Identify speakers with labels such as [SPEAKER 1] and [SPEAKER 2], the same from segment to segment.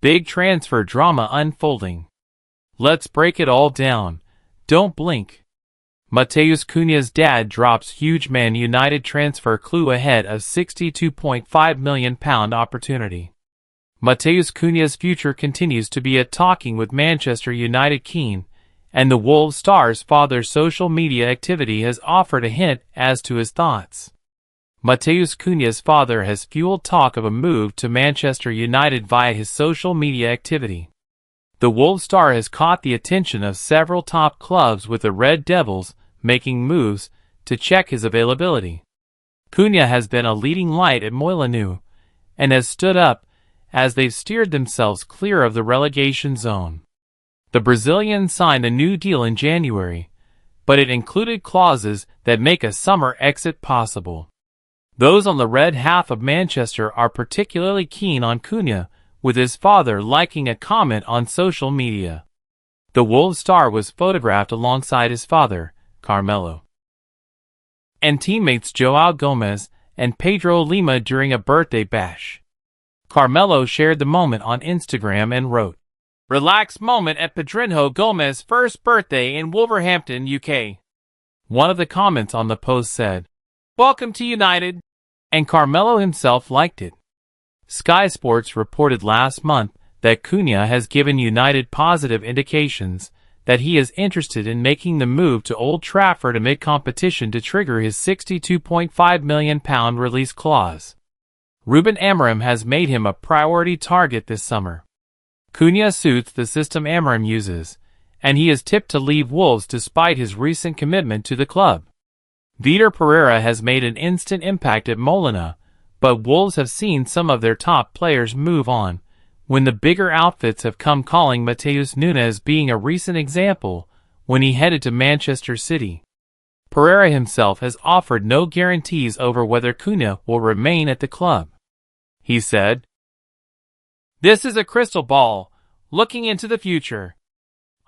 [SPEAKER 1] Big transfer drama unfolding. Let's break it all down. Don't blink. Matheus Cunha's dad drops huge Man United transfer clue ahead of £62.5 million opportunity. Matheus Cunha's future continues to be a talking with Manchester United keen, and the Wolves star's father's social media activity has offered a hint as to his thoughts. Matheus Cunha's father has fueled talk of a move to Manchester United via his social media activity. The Wolves star has caught the attention of several top clubs, with the Red Devils making moves to check his availability. Cunha has been a leading light at Molineux and has stood up as they've steered themselves clear of the relegation zone. The Brazilian signed a new deal in January, but it included clauses that make a summer exit possible. Those on the red half of Manchester are particularly keen on Cunha, with his father liking a comment on social media. The Wolves star was photographed alongside his father, Carmelo, and teammates João Gomes and Pedro Lima during a birthday bash. Carmelo shared the moment on Instagram and wrote, "Relaxed moment at Pedrinho Gomes' first birthday in Wolverhampton, UK." One of the comments on the post said, "Welcome to United," and Carmelo himself liked it. Sky Sports reported last month that Cunha has given United positive indications that he is interested in making the move to Old Trafford amid competition to trigger his £62.5 million release clause. Ruben Amorim has made him a priority target this summer. Cunha suits the system Amorim uses, and he is tipped to leave Wolves despite his recent commitment to the club. Vitor Pereira has made an instant impact at Molineux, but Wolves have seen some of their top players move on, when the bigger outfits have come calling Matheus Nunes being a recent example when he headed to Manchester City. Pereira himself has offered no guarantees over whether Cunha will remain at the club. He said, "This is a crystal ball, looking into the future.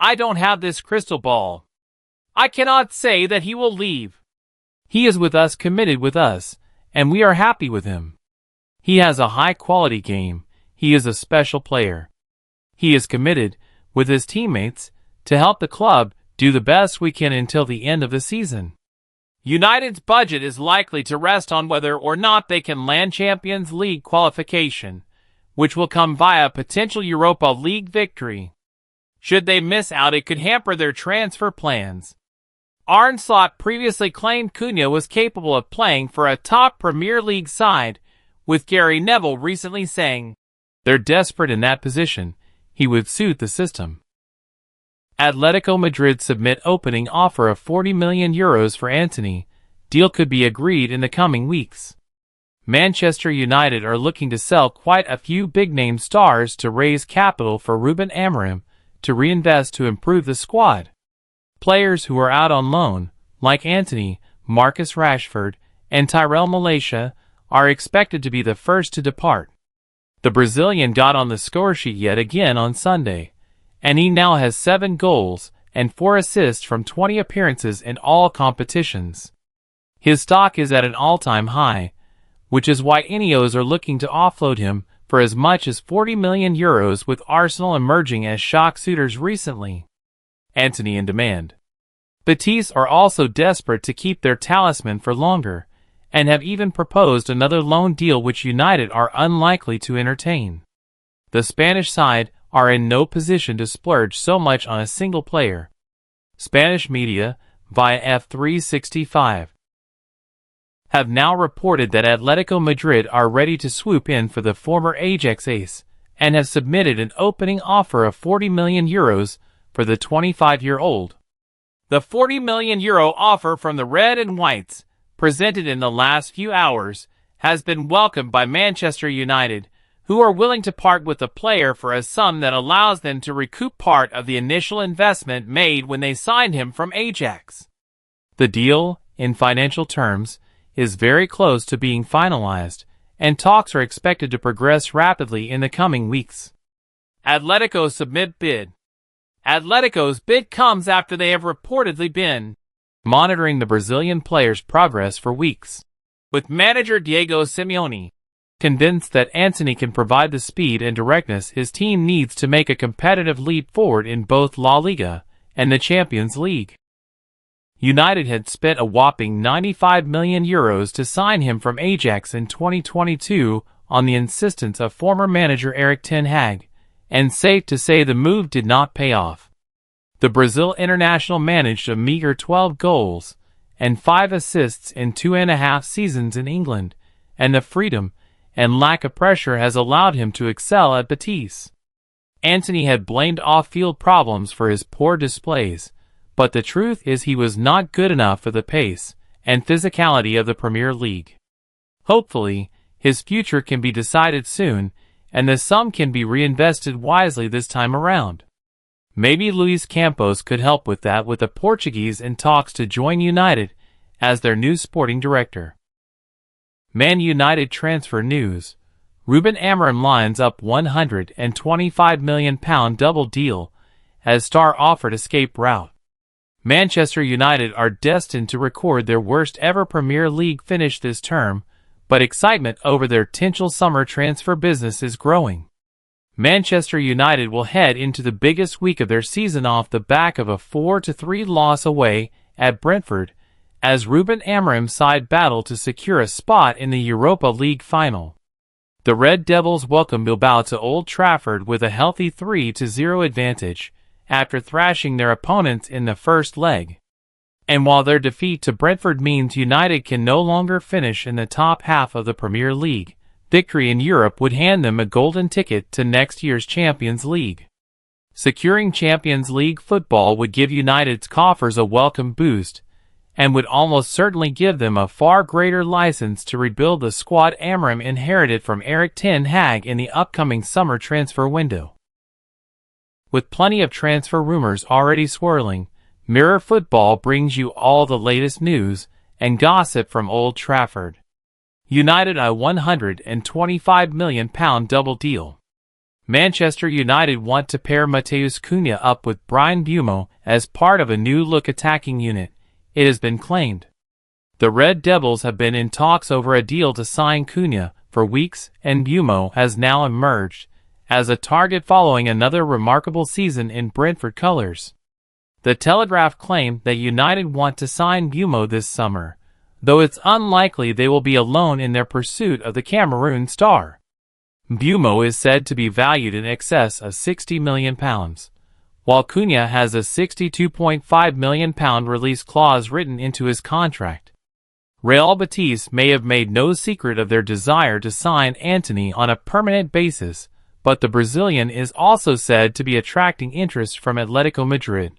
[SPEAKER 1] I don't have this crystal ball. I cannot say that he will leave. He is with us, committed with us, and we are happy with him. He has a high-quality game. He is a special player. He is committed, with his teammates, to help the club do the best we can until the end of the season. United's budget is likely to rest on whether or not they can land Champions League qualification, which will come via potential Europa League victory. Should they miss out, it could hamper their transfer plans." Arne Slot previously claimed Cunha was capable of playing for a top Premier League side, with Gary Neville recently saying, "They're desperate in that position. He would suit the system." Atletico Madrid submit opening offer of €40 million for Antony. Deal could be agreed in the coming weeks. Manchester United are looking to sell quite a few big-name stars to raise capital for Ruben Amorim to reinvest to improve the squad. Players who are out on loan, like Antony, Marcus Rashford, and Tyrell Malacia, are expected to be the first to depart. The Brazilian got on the scoresheet yet again on Sunday, and he now has 7 goals and 4 assists from 20 appearances in all competitions. His stock is at an all-time high, which is why Ineos are looking to offload him for as much as €40 million, with Arsenal emerging as shock suitors recently. Antony in demand. Betis are also desperate to keep their talisman for longer, and have even proposed another loan deal which United are unlikely to entertain. The Spanish side are in no position to splurge so much on a single player. Spanish media, via F365, have now reported that Atletico Madrid are ready to swoop in for the former Ajax ace, and have submitted an opening offer of €40 million for the 25-year-old. The €40 million offer from the Red and Whites, presented in the last few hours, has been welcomed by Manchester United, who are willing to part with the player for a sum that allows them to recoup part of the initial investment made when they signed him from Ajax. The deal, in financial terms, is very close to being finalized, and talks are expected to progress rapidly in the coming weeks. Atletico submit bid. Atletico's bid comes after they have reportedly been monitoring the Brazilian player's progress for weeks, with manager Diego Simeone Convinced that Antony can provide the speed and directness his team needs to make a competitive leap forward in both La Liga and the Champions League. United had spent a whopping €95 million to sign him from Ajax in 2022 on the insistence of former manager Erik ten Hag, and safe to say the move did not pay off. The Brazil international managed a meager 12 goals and 5 assists in 2.5 seasons in England, and the freedom and lack of pressure has allowed him to excel at Betis. Antony had blamed off-field problems for his poor displays, but the truth is he was not good enough for the pace and physicality of the Premier League. Hopefully, his future can be decided soon, and the sum can be reinvested wisely this time around. Maybe Luis Campos could help with that, with the Portuguese in talks to join United as their new sporting director. Man United transfer news. Ruben Amorim lines up £125 million double deal as star offered escape route. Manchester United are destined to record their worst ever Premier League finish this term, but excitement over their potential summer transfer business is growing. Manchester United will head into the biggest week of their season off the back of a 4-3 loss away at Brentford, as Ruben Amorim's side battle to secure a spot in the Europa League final. The Red Devils welcome Bilbao to Old Trafford with a healthy 3-0 advantage, after thrashing their opponents in the first leg. And while their defeat to Brentford means United can no longer finish in the top half of the Premier League, victory in Europe would hand them a golden ticket to next year's Champions League. Securing Champions League football would give United's coffers a welcome boost, and would almost certainly give them a far greater license to rebuild the squad Amorim inherited from Erik ten Hag in the upcoming summer transfer window. With plenty of transfer rumors already swirling, Mirror Football brings you all the latest news and gossip from Old Trafford. United a £125 million double deal. Manchester United want to pair Matheus Cunha up with Bryan Mbeumo as part of a new-look attacking unit, it has been claimed. The Red Devils have been in talks over a deal to sign Cunha for weeks, and Mbeumo has now emerged as a target following another remarkable season in Brentford colours. The Telegraph claimed that United want to sign Mbeumo this summer, though it's unlikely they will be alone in their pursuit of the Cameroon star. Mbeumo is said to be valued in excess of £60 million, while Cunha has a £62.5 million release clause written into his contract. Real Betis may have made no secret of their desire to sign Antony on a permanent basis, but the Brazilian is also said to be attracting interest from Atletico Madrid.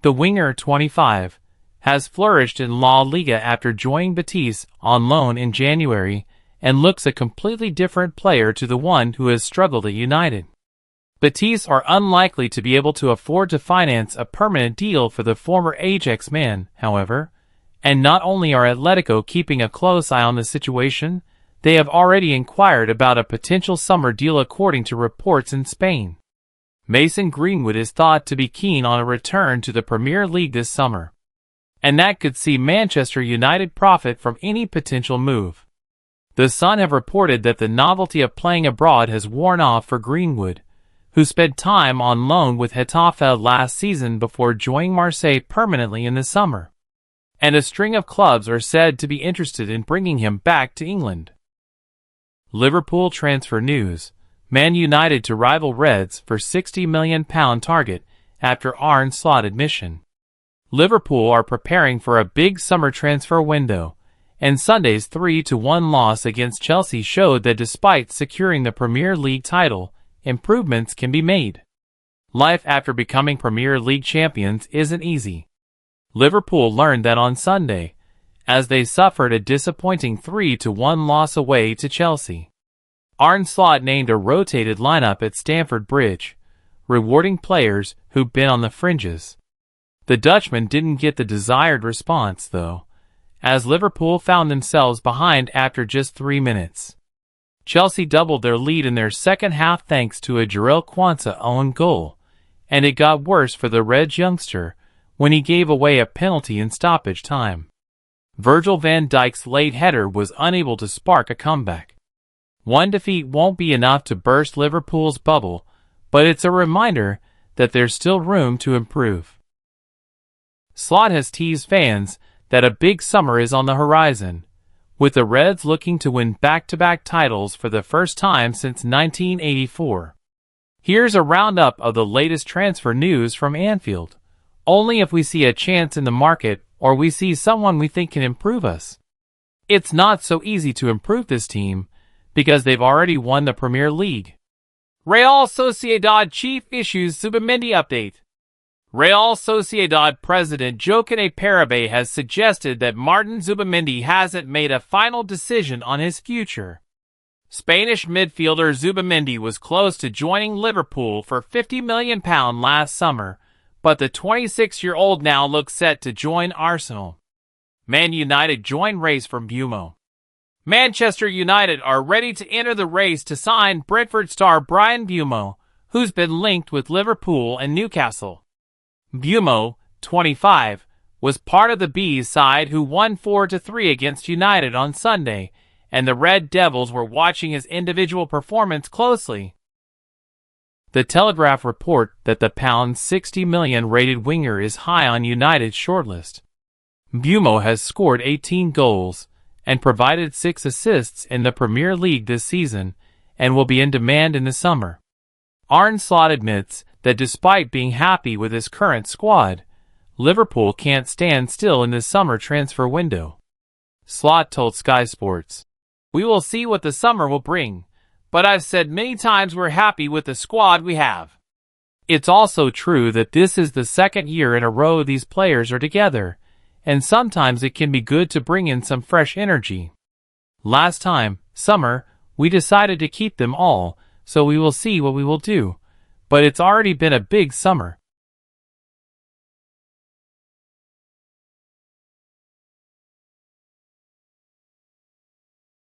[SPEAKER 1] The winger, 25, has flourished in La Liga after joining Betis on loan in January, and looks a completely different player to the one who has struggled at United. Betis are unlikely to be able to afford to finance a permanent deal for the former Ajax man, however, and not only are Atletico keeping a close eye on the situation, they have already inquired about a potential summer deal according to reports in Spain. Mason Greenwood is thought to be keen on a return to the Premier League this summer, and that could see Manchester United profit from any potential move. The Sun have reported that the novelty of playing abroad has worn off for Greenwood, who spent time on loan with Getafe last season before joining Marseille permanently in the summer. And a string of clubs are said to be interested in bringing him back to England. Liverpool transfer news. Man United to rival Reds for £60 million target after Arne Slot admission. Liverpool are preparing for a big summer transfer window, and Sunday's 3-1 loss against Chelsea showed that despite securing the Premier League title, improvements can be made. Life after becoming Premier League champions isn't easy. Liverpool learned that on Sunday, as they suffered a disappointing 3-1 loss away to Chelsea. Arne Slot named a rotated lineup at Stamford Bridge, rewarding players who've been on the fringes. The Dutchman didn't get the desired response, though, as Liverpool found themselves behind after just 3 minutes. Chelsea doubled their lead in their second half thanks to a Jarell Quansah own goal, and it got worse for the Reds youngster when he gave away a penalty in stoppage time. Virgil van Dijk's late header was unable to spark a comeback. One defeat won't be enough to burst Liverpool's bubble, but it's a reminder that there's still room to improve. Slot has teased fans that a big summer is on the horizon, with the Reds looking to win back-to-back titles for the first time since 1984. Here's a roundup of the latest transfer news from Anfield. Only if we see a chance in the market or we see someone we think can improve us. It's not so easy to improve this team because they've already won the Premier League. Real Sociedad chief issues Zubimendi update. Real Sociedad president Joaquin Parabé has suggested that Martin Zubimendi hasn't made a final decision on his future. Spanish midfielder Zubimendi was close to joining Liverpool for £50 million last summer, but the 26-year-old now looks set to join Arsenal. Man United join race for Mbeumo. Manchester United are ready to enter the race to sign Brentford star Bryan Mbeumo, who's been linked with Liverpool and Newcastle. Mbeumo, 25, was part of the Bees side who won 4-3 against United on Sunday, and the Red Devils were watching his individual performance closely. The Telegraph report that the £60 million rated winger is high on United's shortlist. Mbeumo has scored 18 goals and provided 6 assists in the Premier League this season and will be in demand in the summer. Arne Slot admits that despite being happy with his current squad, Liverpool can't stand still in the summer transfer window. Slot told Sky Sports, "We will see what the summer will bring, but I've said many times we're happy with the squad we have. It's also true that this is the second year in a row these players are together, and sometimes it can be good to bring in some fresh energy. Last time, summer, we decided to keep them all, so we will see what we will do. But it's already been a big summer,